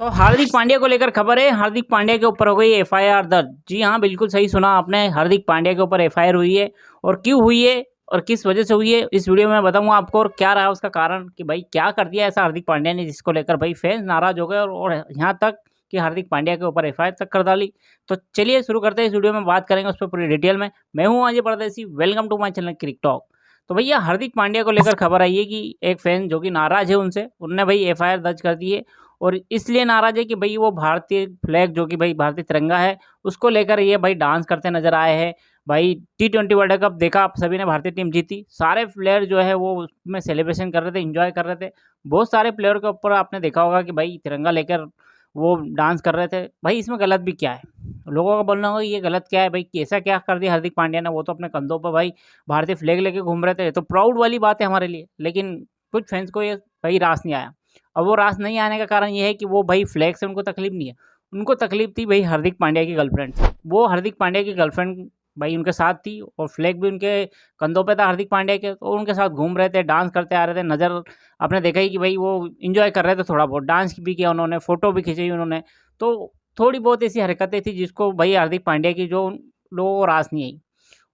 तो हार्दिक पांड्या को लेकर खबर है। हार्दिक पांड्या के ऊपर हो गई एफआईआर दर्ज। जी हाँ, बिल्कुल सही सुना आपने। हार्दिक पांड्या के ऊपर एफआईआर हुई है और क्यों हुई है और किस वजह से हुई है इस वीडियो में बताऊंगा आपको। और क्या रहा उसका कारण कि भाई क्या कर दिया ऐसा हार्दिक पांड्या ने जिसको लेकर भाई फैंस नाराज हो गए और यहाँ तक कि हार्दिक पांड्या के ऊपर एफआईआर तक कर डाली। तो चलिए शुरू करते हैं। इस वीडियो में बात करेंगे उस पर पूरी डिटेल में। मैं हूँ Ajay Pardesi, welcome to my channel Cric Talk. तो भैया हार्दिक पांड्या को लेकर खबर आई है कि एक फैन जो कि नाराज है उनसे, उनने भाई एफआईआर दर्ज कर दी है और इसलिए नाराज है कि भाई वो भारतीय फ्लैग जो कि भाई भारतीय तिरंगा है उसको लेकर ये भाई डांस करते नजर आए हैं। भाई T20 वर्ल्ड कप देखा आप सभी ने, भारतीय टीम जीती, सारे प्लेयर जो है वो उसमें सेलिब्रेशन कर रहे थे, एंजॉय कर रहे थे। बहुत सारे प्लेयर के ऊपर आपने देखा होगा कि भाई तिरंगा लेकर वो डांस कर रहे थे। भाई इसमें गलत भी क्या है? लोगों का बोलना होगा ये गलत क्या है भाई, कैसा क्या कर दिया हार्दिक पांड्या ने? वो तो अपने कंधों पर भाई भारतीय फ्लैग लेके घूम रहे थे, तो प्राउड वाली बात है हमारे लिए। लेकिन कुछ फैंस को ये भाई रास नहीं आया। अब वो रास नहीं आने का कारण ये है कि वो भाई फ्लैग से उनको तकलीफ नहीं है, उनको तकलीफ थी भाई हार्दिक पांड्या की गर्लफ्रेंड से। वो हार्दिक पांड्या की गर्लफ्रेंड भाई उनके साथ थी और फ्लैग भी उनके कंधों पे था हार्दिक पांड्या के, तो उनके साथ घूम रहे थे, डांस करते आ रहे थे। नज़र आपने देखा ही कि भाई वो इंजॉय कर रहे थे, थोड़ा बहुत डांस भी किया उन्होंने, फोटो भी खींची उन्होंने। तो थोड़ी बहुत ऐसी हरकतें थी जिसको भाई हार्दिक पांड्या की जो लोगों को रास नहीं आई।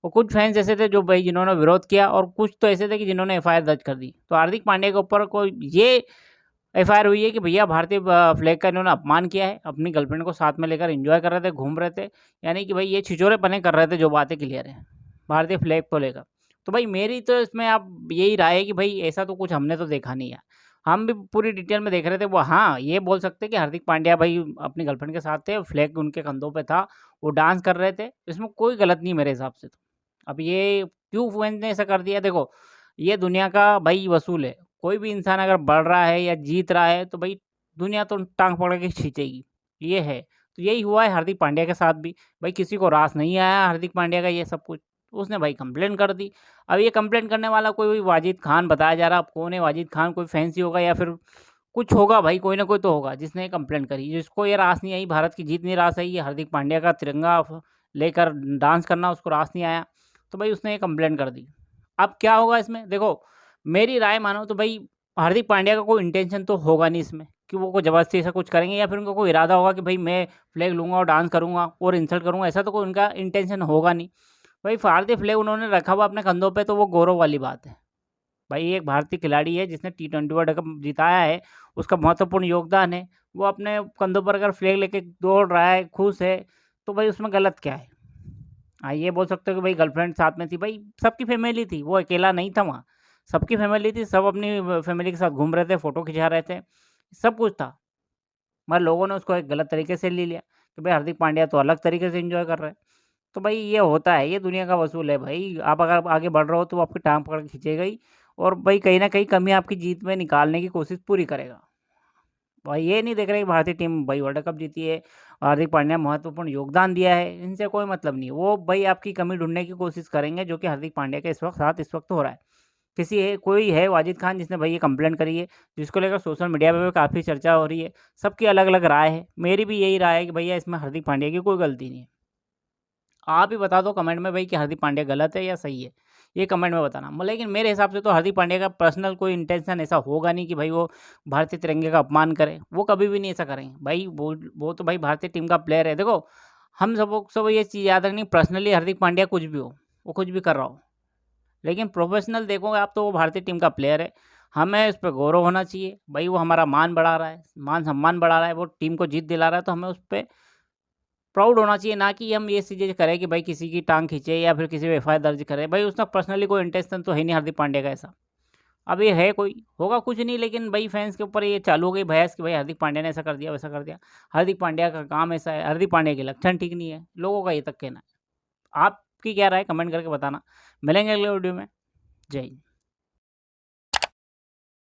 और कुछ फैंस ऐसे थे जो भाई जिन्होंने विरोध किया और कुछ तो ऐसे थे कि जिन्होंने एफआईआर दर्ज कर दी। तो हार्दिक पांड्या के ऊपर कोई ये एफआईआर हुई है कि भैया भारतीय फ्लैग का इन्होंने अपमान किया है, अपनी गर्लफ्रेंड को साथ में लेकर एंजॉय कर रहे थे, घूम रहे थे। यानी कि भाई ये छिछोरेपने कर रहे थे, जो बातें क्लियर है भारतीय फ्लैग को लेकर। तो भाई मेरी तो इसमें अब यही राय है कि भाई ऐसा तो कुछ हमने तो देखा नहीं है। हम भी पूरी डिटेल में देख रहे थे। वो हाँ, ये बोल सकते कि हार्दिक पांड्या भाई अपनी गर्लफ्रेंड के साथ थे, फ्लैग उनके कंधों पे था, वो डांस कर रहे थे, इसमें कोई गलत नहीं मेरे हिसाब से। तो अब ये क्यों फैंस ने ऐसा कर दिया? देखो, ये दुनिया का भाई वसूल है। कोई भी इंसान अगर बढ़ रहा है या जीत रहा है तो भाई दुनिया तो टांग पकड़ के खींचेगी, ये है। तो यही हुआ है हार्दिक पांड्या के साथ भी। भाई किसी को रास नहीं आया हार्दिक पांड्या का ये सब कुछ, उसने भाई कंप्लेंट कर दी। अब ये कंप्लेंट करने वाला कोई वाजिद खान बताया जा रहा। अब कौन है वाजिद खान? कोई फैंसी होगा या फिर कुछ होगा भाई, कोई ना कोई तो होगा जिसने कंप्लेंट करी, जिसको ये रास नहीं आई, भारत की जीत नहीं रास आई, ये हार्दिक पांड्या का तिरंगा लेकर डांस करना उसको रास नहीं आया, तो भाई उसने ये कंप्लेंट कर दी। अब क्या होगा इसमें? देखो, मेरी राय मानो तो भाई हार्दिक पांड्या का कोई इंटेंशन तो होगा नहीं इसमें कि वो कोई ज़बरदस्ती ऐसा कुछ करेंगे, या फिर उनका कोई इरादा होगा कि भाई मैं फ्लैग लूँगा और डांस करूँगा और इंसल्ट करूँगा। ऐसा तो कोई उनका इंटेंशन होगा नहीं। भाई भारतीय फ्लैग उन्होंने रखा हुआ अपने कंधों पे, तो वो गौरव वाली बात है। भाई एक भारतीय खिलाड़ी है जिसने T20 वर्ल्ड कप जिताया है, उसका महत्वपूर्ण योगदान है। वो अपने कंधों पर अगर फ्लैग लेके दौड़ रहा है, खुश है, तो भाई उसमें गलत क्या है? हाँ, ये बोल सकते हो कि भाई गर्लफ्रेंड साथ में थी, भाई सबकी फैमिली थी, वो अकेला नहीं था वहाँ। सबकी फैमिली थी, सब अपनी फैमिली के साथ घूम रहे थे, फ़ोटो खिंचा रहे थे, सब कुछ था। मगर लोगों ने उसको एक गलत तरीके से ले लिया कि भाई हार्दिक पांड्या तो अलग तरीके से एन्जॉय कर रहे हैं। तो भाई ये होता है, ये दुनिया का वसूल है भाई। आप अगर आगे बढ़ रहे हो तो वो आपकी टाँग पकड़ के खींचेगा ही और भाई कहीं न कहीं कमी आपकी जीत में निकालने की कोशिश पूरी करेगा। भाई ये नहीं देख रहे कि भारतीय टीम भाई वर्ल्ड कप जीती है, हार्दिक पांड्या ने महत्वपूर्ण योगदान दिया है, इनसे कोई मतलब नहीं है। वो भाई आपकी कमी ढूँढने की कोशिश करेंगे, जो कि हार्दिक पांड्या के इस वक़्त हो रहा है। कोई है वाजिद खान जिसने भाई ये कंप्लेंट करी है, जिसको लेकर सोशल मीडिया पे भी काफ़ी चर्चा हो रही है। सबकी अलग-अलग राय है। मेरी भी यही राय है कि भैया इसमें हार्दिक पांड्या की कोई गलती नहीं है। आप ही बता दो कमेंट में भाई कि हार्दिक पांड्या गलत है या सही है? ये कमेंट में बताना। लेकिन मेरे हिसाब से तो हार्दिक पांड्या का पर्सनल कोई इंटेंशन ऐसा होगा नहीं कि भाई वो भारतीय तिरंगे का अपमान करे। वो कभी भी नहीं ऐसा करेंगे। भाई वो तो भाई भारतीय टीम का प्लेयर है। देखो, हम सब ये चीज़ याद रखनी, पर्सनली हार्दिक पांड्या कुछ भी हो, वो कुछ भी कर रहा हो, लेकिन प्रोफेशनल देखोगे आप तो वो भारतीय टीम का प्लेयर है। हमें इस पे गौरव होना चाहिए। भाई वो हमारा मान बढ़ा रहा है, मान-सम्मान बढ़ा रहा है, वो टीम को जीत दिला रहा है, तो हमें उस पे प्राउड होना चाहिए। ना कि हम ये चीज़ें करें कि भाई किसी की टाँग खींचे या फिर किसी पे एफआईआर दर्ज करें। भाई उसका पर्सनली कोई इंटेंशन तो है नहीं हार्दिक पांड्या का ऐसा। अब ये है कोई, होगा कुछ नहीं, लेकिन भाई फैन्स के ऊपर ये चालू हो गई बहस कि भाई हार्दिक पांड्या ने ऐसा कर दिया, वैसा कर दिया। हार्दिक पांड्या का काम ऐसा है, हार्दिक पांड्या के लक्षण ठीक नहीं है, लोगों का ये तक कहना है। आपकी क्या राय? कमेंट करके बताना। मिलेंगे अगले वीडियो में। जय हिंद।